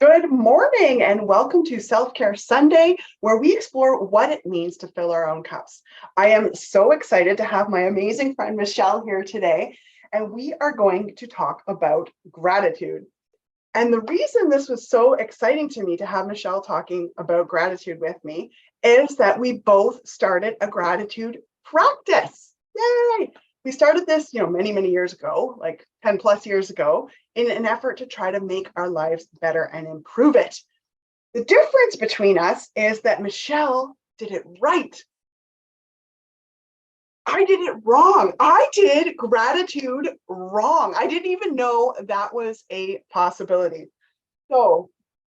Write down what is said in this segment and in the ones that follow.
Good morning and welcome to Self-Care Sunday, where we explore what it means to fill our own cups. I am so excited to have my amazing friend Michelle here today, and we are going to talk about gratitude. And the reason this was so exciting to me to have Michelle talking about gratitude with me is that we both started a gratitude practice. Yay! We started this, many, many years ago, like 10 plus years ago, in an effort to try to make our lives better and improve it. The difference between us is that Michelle did it right. I did it wrong. I did gratitude wrong. I didn't even know that was a possibility. So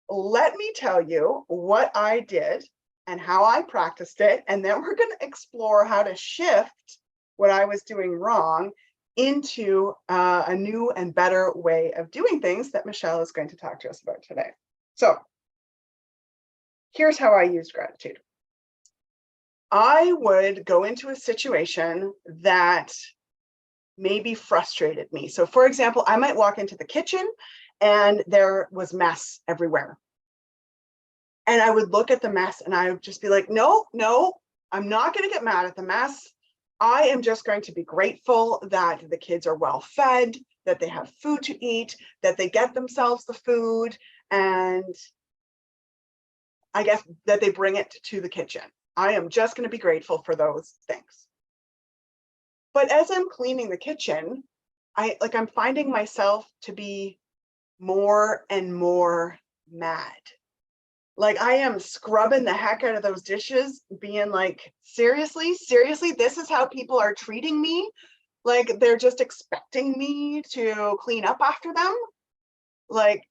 let me tell you what I did and how I practiced it. And then we're going to explore how to shift what I was doing wrong into a new and better way of doing things that Michelle is going to talk to us about today. So here's how I used gratitude. I would go into a situation that maybe frustrated me. So for example, I might walk into the kitchen and there was mess everywhere. And I would look at the mess and I would just be like, no, I'm not going to get mad at the mess. I am just going to be grateful that the kids are well fed, that they have food to eat, that they get themselves the food, and I guess that they bring it to the kitchen. I am just going to be grateful for those things. But as I'm cleaning the kitchen, I'm finding myself to be more and more mad. Like I am scrubbing the heck out of those dishes, being like, seriously, this is how people are treating me? Like they're just expecting me to clean up after them? Like,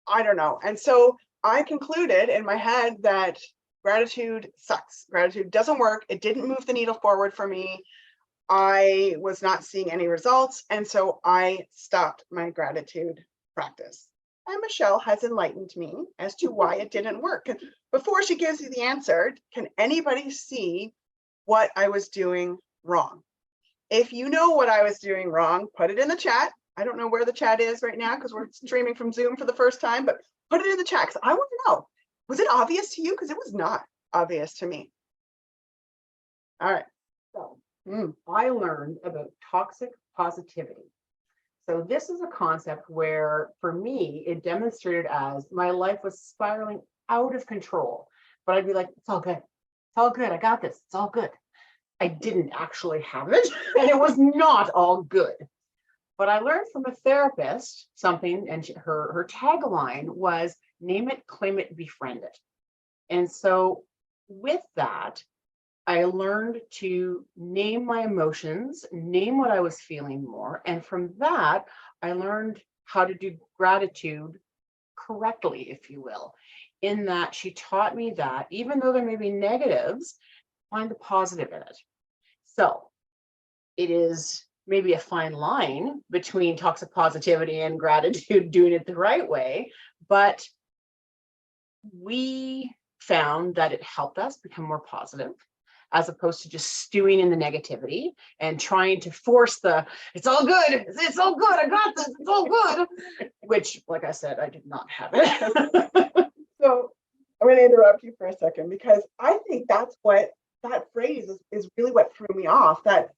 I don't know. And so I concluded in my head that gratitude sucks. Gratitude doesn't work. It didn't move the needle forward for me. I was not seeing any results. And so I stopped my gratitude practice. And Michelle has enlightened me as to why it didn't work. And before she gives you the answer, can anybody see what I was doing wrong? If you know what I was doing wrong, put it in the chat. I don't know where the chat is right now because we're streaming from Zoom for the first time, but put it in the chat because I want to know. Was it obvious to you? Because it was not obvious to me. All right. So I learned about toxic positivity. So this is a concept where, for me, it demonstrated as my life was spiraling out of control. But I'd be like, it's all good. It's all good. I got this. It's all good. I didn't actually have it, and it was not all good. But I learned from a therapist something, and her tagline was, name it, claim it, befriend it. And so with that, I learned to name my emotions, name what I was feeling more. And from that, I learned how to do gratitude correctly, if you will, in that she taught me that even though there may be negatives, find the positive in it. So it is maybe a fine line between toxic positivity and gratitude, doing it the right way. But we found that it helped us become more positive, as opposed to just stewing in the negativity and trying to force it's all good, it's all good, I got this, it's all good, which, like I said, I did not have it. So I'm going to interrupt you for a second because I think that's what that phrase is really what threw me off, that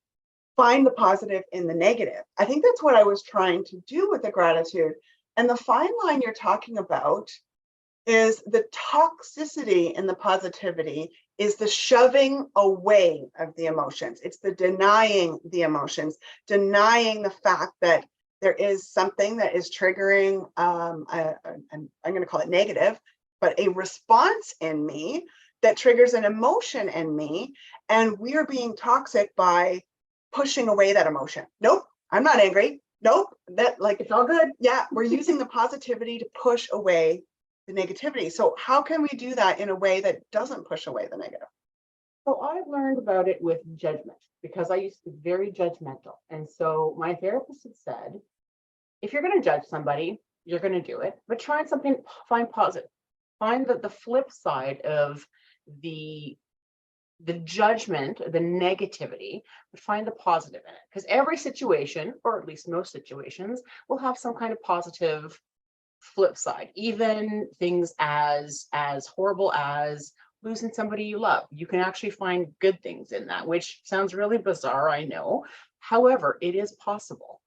find the positive in the negative. I think that's what I was trying to do with the gratitude. And the fine line you're talking about is the toxicity in the positivity is the shoving away of the emotions. It's the denying the emotions, denying the fact that there is something that is triggering, I'm going to call it negative, but a response in me that triggers an emotion in me. And we are being toxic by pushing away that emotion. Nope, I'm not angry. Nope, it's all good. Yeah, we're using the positivity to push away the negativity. So how can we do that in a way that doesn't push away the negative? So I learned about it with judgment because I used to be very judgmental. And so my therapist had said, if you're going to judge somebody, you're going to do it, but try something, find positive, find the flip side of the judgment, the negativity, but find the positive in it. Because every situation, or at least most situations, will have some kind of positive flip side, even things as horrible as losing somebody you love, you can actually find good things in that, which sounds really bizarre, I know. However, it is possible.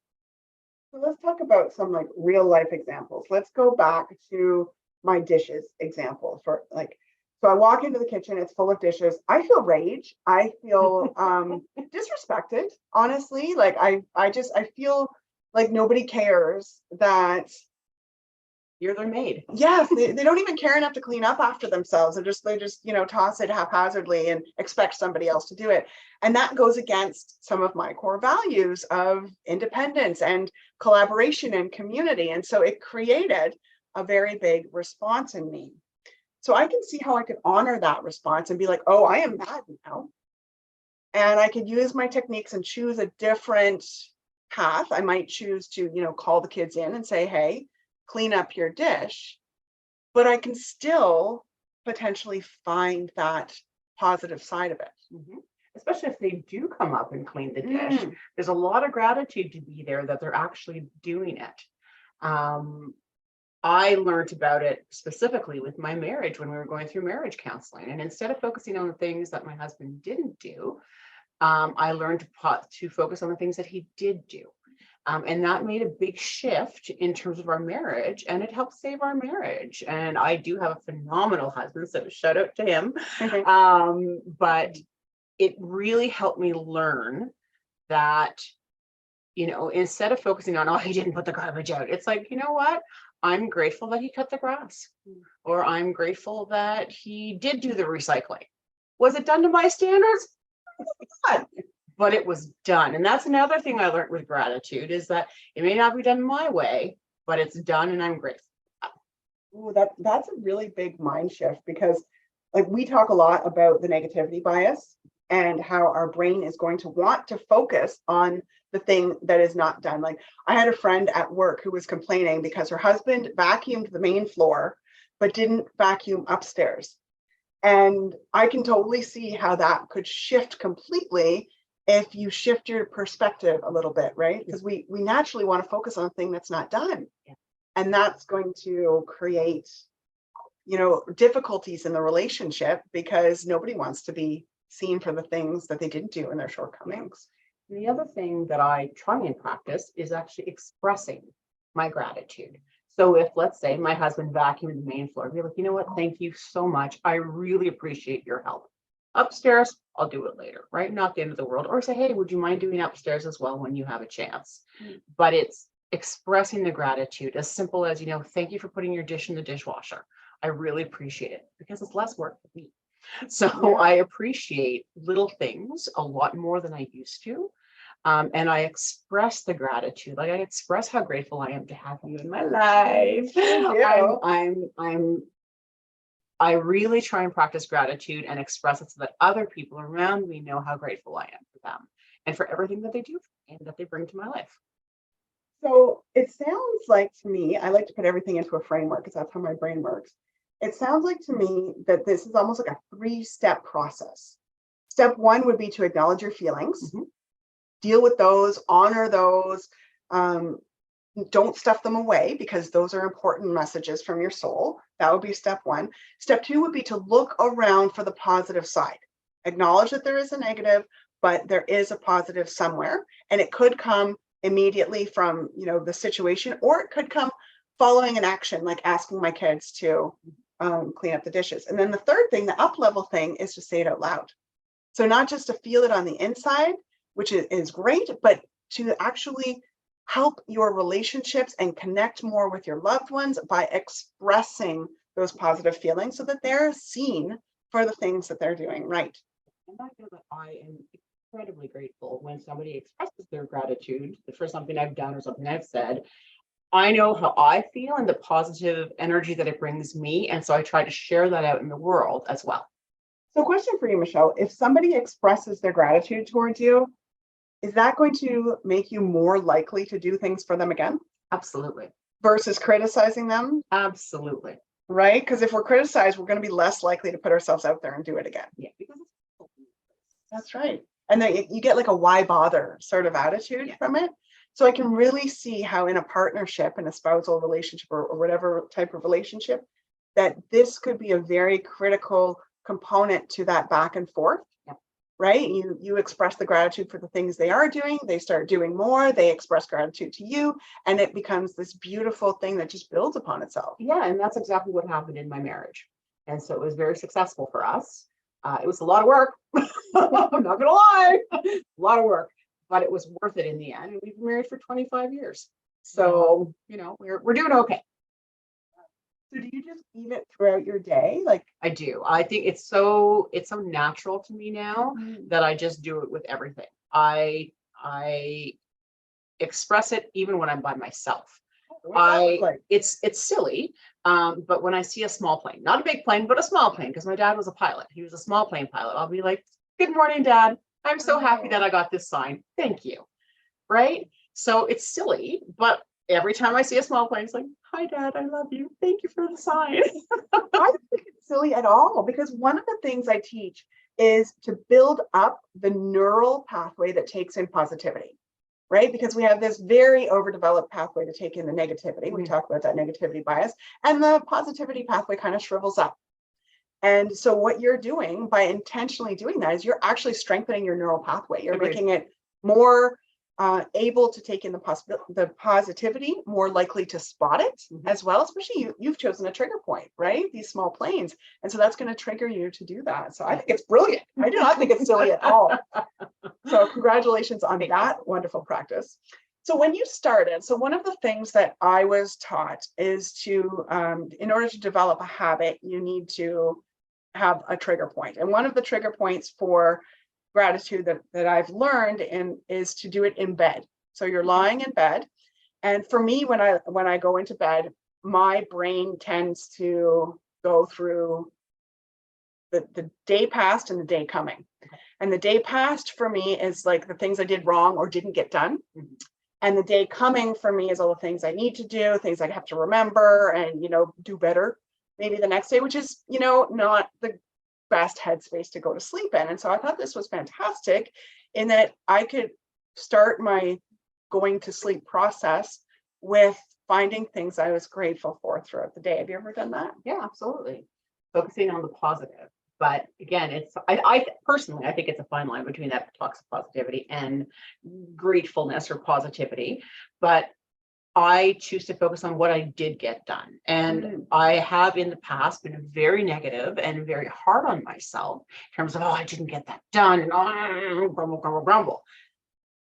So let's talk about some like real life examples. Let's go back to my dishes example for like, so I walk into the kitchen, it's full of dishes. I feel rage. I feel disrespected, honestly. Like I feel like nobody cares that You're their maid. yes, they don't even care enough to clean up after themselves. They just, toss it haphazardly and expect somebody else to do it. And that goes against some of my core values of independence and collaboration and community. And so it created a very big response in me. So I can see how I could honor that response and be like, oh, I am mad now. And I could use my techniques and choose a different path. I might choose to, call the kids in and say, hey, clean up your dish, but I can still potentially find that positive side of it. Mm-hmm. Especially if they do come up and clean the dish. There's a lot of gratitude to be there that they're actually doing it. I learned about it specifically with my marriage when we were going through marriage counseling. And instead of focusing on the things that my husband didn't do, I learned to focus on the things that he did do. And that made a big shift in terms of our marriage, and it helped save our marriage. And I do have a phenomenal husband, so shout out to him. But it really helped me learn that, instead of focusing on, oh, he didn't put the garbage out, it's like, you know what? I'm grateful that he cut the grass, or I'm grateful that he did do the recycling. Was it done to my standards? But it was done. And that's another thing I learned with gratitude, is that it may not be done my way, but it's done and I'm grateful. Ooh, that's a really big mind shift, because like we talk a lot about the negativity bias and how our brain is going to want to focus on the thing that is not done. Like I had a friend at work who was complaining because her husband vacuumed the main floor, but didn't vacuum upstairs. And I can totally see how that could shift completely if you shift your perspective a little bit, right? Because we naturally want to focus on a thing that's not done. Yeah. And that's going to create, difficulties in the relationship, because nobody wants to be seen for the things that they didn't do in their shortcomings. And the other thing that I try and practice is actually expressing my gratitude. So if, let's say, my husband vacuumed the main floor, I'd be like, you know what? Thank you so much. I really appreciate your help. Upstairs, I'll do it later, right? Not the end of the world. Or say, hey, would you mind doing upstairs as well when you have a chance? But it's expressing the gratitude, as simple as, thank you for putting your dish in the dishwasher. I really appreciate it, because it's less work for me. So I appreciate little things a lot more than I used to. And I express the gratitude. Like I express how grateful I am to have you in my life. I really try and practice gratitude and express it so that other people around me know how grateful I am for them and for everything that they do and that they bring to my life. So it sounds like to me, I like to put everything into a framework because that's how my brain works. It sounds like to me that this is almost like a 3-step process. Step 1 would be to acknowledge your feelings, deal with those, honor those, don't stuff them away, because those are important messages from your soul. That would be step 1. Step 2 would be to look around for the positive side. Acknowledge that there is a negative, but there is a positive somewhere. And it could come immediately from, the situation, or it could come following an action, like asking my kids to clean up the dishes. And then the third thing, the up level thing, is to say it out loud. So not just to feel it on the inside, which is great, but to actually help your relationships and connect more with your loved ones by expressing those positive feelings so that they're seen for the things that they're doing right. And I feel that I am incredibly grateful when somebody expresses their gratitude for something I've done or something I've said. I know how I feel and the positive energy that it brings me. And so I try to share that out in the world as well. So question for you, Michelle, if somebody expresses their gratitude towards you, is that going to make you more likely to do things for them again? Absolutely. Versus criticizing them? Absolutely. Right? Because if we're criticized, we're going to be less likely to put ourselves out there and do it again. Yeah, because that's right. And then you get like a why bother sort of attitude from it. So I can really see how in a partnership, in a spousal relationship or whatever type of relationship, that this could be a very critical component to that back and forth. Yep. Right? You express the gratitude for the things they are doing, they start doing more, they express gratitude to you, and it becomes this beautiful thing that just builds upon itself. Yeah, and that's exactly what happened in my marriage. And so it was very successful for us. It was a lot of work. I'm not gonna lie, a lot of work, but it was worth it in the end. And we've been married for 25 years. So, you know, we're doing okay. So do you just leave it throughout your day? Like, I do. I think it's so natural to me now that I just do it with everything. I express it even when I'm by myself. what's that look like? It's silly, but when I see a small plane, not a big plane, but a small plane, because my dad was a pilot. He was a small plane pilot. I'll be like, "Good morning, Dad. I'm so happy that I got this sign. Thank you." Right? So it's silly, but every time I see a small plane, it's like, "Hi, Dad. I love you. Thank you for the sign." I don't think it's silly at all, because one of the things I teach is to build up the neural pathway that takes in positivity, right? Because we have this very overdeveloped pathway to take in the negativity. We talk about that negativity bias, and the positivity pathway kind of shrivels up. And so what you're doing by intentionally doing that is you're actually strengthening your neural pathway. You're Agreed. making it more able to take in the positivity, more likely to spot it as well. Especially you've chosen a trigger point, right? These small planes. And so that's going to trigger you to do that. So I think it's brilliant. I do not think it's silly at all. So congratulations on that wonderful practice. So when you started, so one of the things that I was taught is to, in order to develop a habit, you need to have a trigger point. And one of the trigger points for gratitude that I've learned is to do it in bed. So you're lying in bed. And for me, when I go into bed, my brain tends to go through the day past and the day coming. And the day past for me is like the things I did wrong or didn't get done. And the day coming for me is all the things I need to do, things I have to remember and, do better maybe the next day, which is, not the best headspace to go to sleep in. And so I thought this was fantastic in that I could start my going to sleep process with finding things I was grateful for throughout the day. Have you ever done that? Yeah, absolutely. Focusing on the positive. But again, I personally, I think it's a fine line between that toxic positivity and gratefulness or positivity. But I choose to focus on what I did get done. And I have in the past been very negative and very hard on myself in terms of, I didn't get that done, and grumble.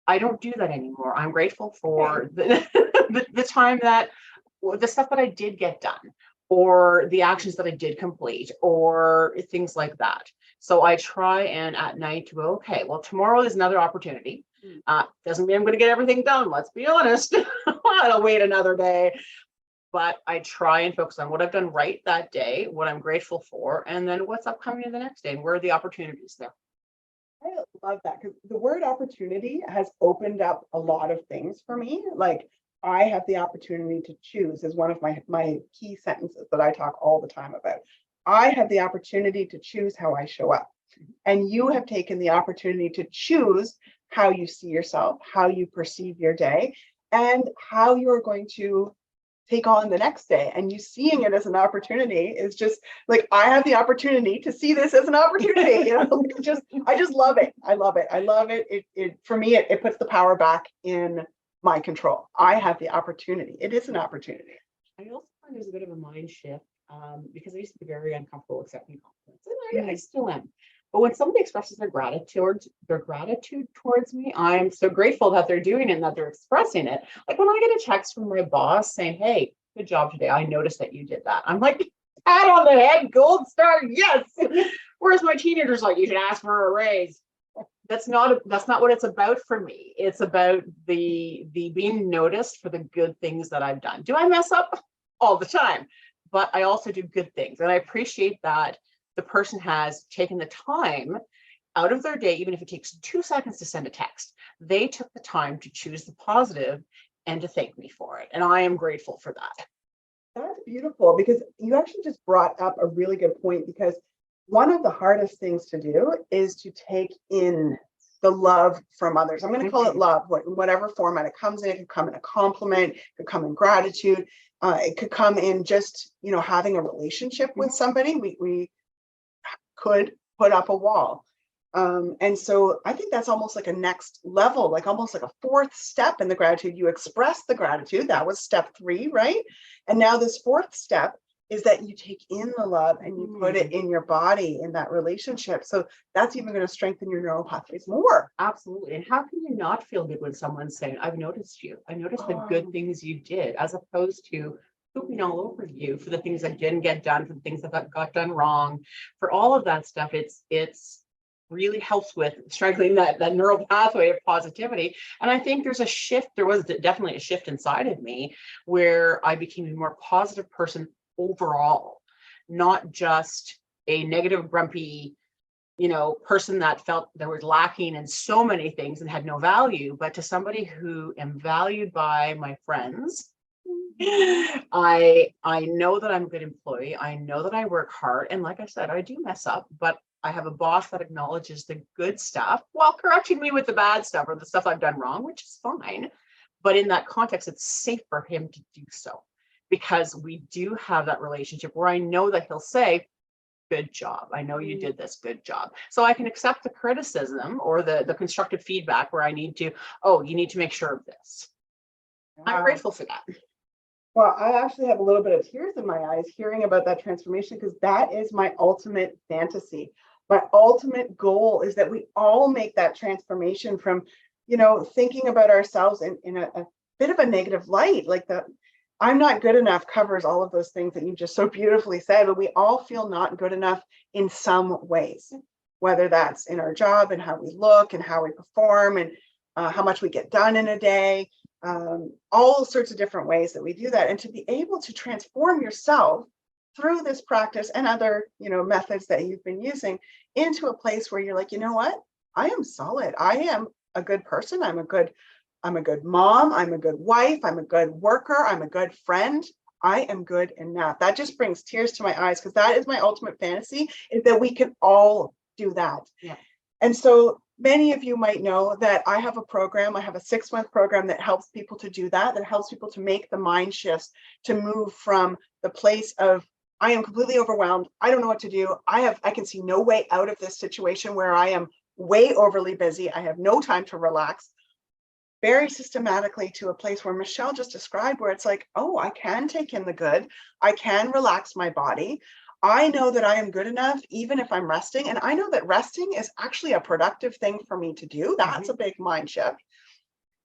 I don't do that anymore. I'm grateful for the time that the stuff that I did get done, or the actions that I did complete, or things like that. So I try and at night to go, okay, well, tomorrow is another opportunity. Doesn't mean I'm going to get everything done. Let's be honest. I'll wait another day. But I try and focus on what I've done right that day, what I'm grateful for, and then what's upcoming in the next day and where are the opportunities there. I love that, because the word opportunity has opened up a lot of things for me. Like, I have the opportunity to choose is one of my key sentences that I talk all the time about. I have the opportunity to choose how I show up. And you have taken the opportunity to choose how you see yourself, how you perceive your day, and how you're going to take on the next day. And you seeing it as an opportunity is just like, I have the opportunity to see this as an opportunity. I just love it. I love it. I love it. It for me, it puts the power back in my control. I have the opportunity. It is an opportunity. I also find there's a bit of a mind shift because I used to be very uncomfortable accepting compliments, and I still am. But when somebody expresses their gratitude towards me, I'm so grateful that they're doing it and that they're expressing it. Like when I get a text from my boss saying, "Hey, good job today. I noticed that you did that." I'm like, pat on the head, gold star, yes. Whereas my teenagers like, you should ask for a raise. That's not what it's about for me. It's about the being noticed for the good things that I've done. Do I mess up? All the time, but I also do good things, and I appreciate that the person has taken the time out of their day, even if it takes 2 seconds to send a text. They took the time to choose the positive and to thank me for it, and I am grateful for that. That's beautiful, because you actually just brought up a really good point, because one of the hardest things to do is to take in the love from others. I'm going to call it love, whatever format it comes in. It could come in a compliment, it could come in gratitude. It could come in just, you know, having a relationship with somebody. We could put up a wall. And so I think that's almost like a next level, like almost like a fourth step in the gratitude. You express the gratitude. That was step 3, right? And now this fourth step is that you take in the love and you put it in your body, in that relationship. So that's even going to strengthen your neural pathways more. Absolutely. And how can you not feel good when someone's saying, I've noticed you. I noticed the good things you did, as opposed to pooping all over you for the things that didn't get done, for the things that got done wrong, for all of that stuff. It's really helps with strengthening that neural pathway of positivity. And I think there's a shift. There was definitely a shift inside of me where I became a more positive person overall, not just a negative, grumpy, you know, person that felt there was lacking in so many things and had no value, but to somebody who am valued by my friends. I know that I'm a good employee. I know that I work hard. And like I said, I do mess up, but I have a boss that acknowledges the good stuff while correcting me with the bad stuff or the stuff I've done wrong, which is fine. But in that context, it's safe for him to do so, because we do have that relationship where I know that he'll say, good job. I know you did this, good job. So I can accept the criticism or the constructive feedback where I need to, oh, you need to make sure of this. I'm grateful for that. Well, I actually have a little bit of tears in my eyes hearing about that transformation, because that is my ultimate fantasy. My ultimate goal is that we all make that transformation from, you know, thinking about ourselves in a bit of a negative light, like the I'm not good enough covers all of those things that you just so beautifully said, but we all feel not good enough in some ways, whether that's in our job and how we look and how we perform and how much we get done in a day, all sorts of different ways that we do that. And to be able to transform yourself through this practice and other, you know, methods that you've been using into a place where you're like, you know what, I am solid. I am a good person. I'm a good mom. I'm a good wife. I'm a good worker. I'm a good friend. I am good enough. That just brings tears to my eyes, because that is my ultimate fantasy, is that we can all do that. Yeah. And so many of you might know that I have a program. I have a 6-month program that helps people to do that, that helps people to make the mind shifts, to move from the place of, I am completely overwhelmed. I don't know what to do. I can see no way out of this situation where I am way overly busy. I have no time to relax. Very systematically to a place where Michelle just described, where it's like, oh, I can take in the good. I can relax my body. I know that I am good enough, even if I'm resting. And I know that resting is actually a productive thing for me to do. That's a big mind shift.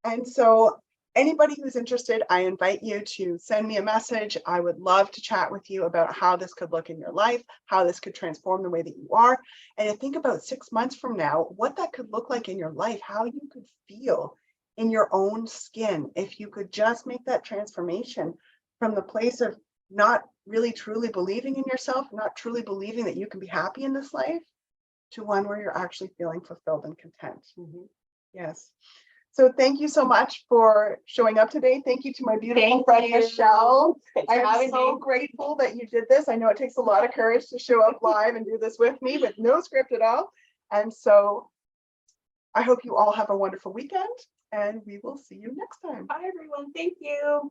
And so anybody who's interested, I invite you to send me a message. I would love to chat with you about how this could look in your life, how this could transform the way that you are. And to think about 6 months from now, what that could look like in your life, how you could feel in your own skin if you could just make that transformation from the place of not really truly believing in yourself, not truly believing that you can be happy in this life, to one where you're actually feeling fulfilled and content. Yes. So thank you so much for showing up today. Thank you to my beautiful friend, Michelle. I'm so grateful that you did this. I know it takes a lot of courage to show up live and do this with me with no script at all. And so I hope you all have a wonderful weekend, and we will see you next time. Bye, everyone. Thank you.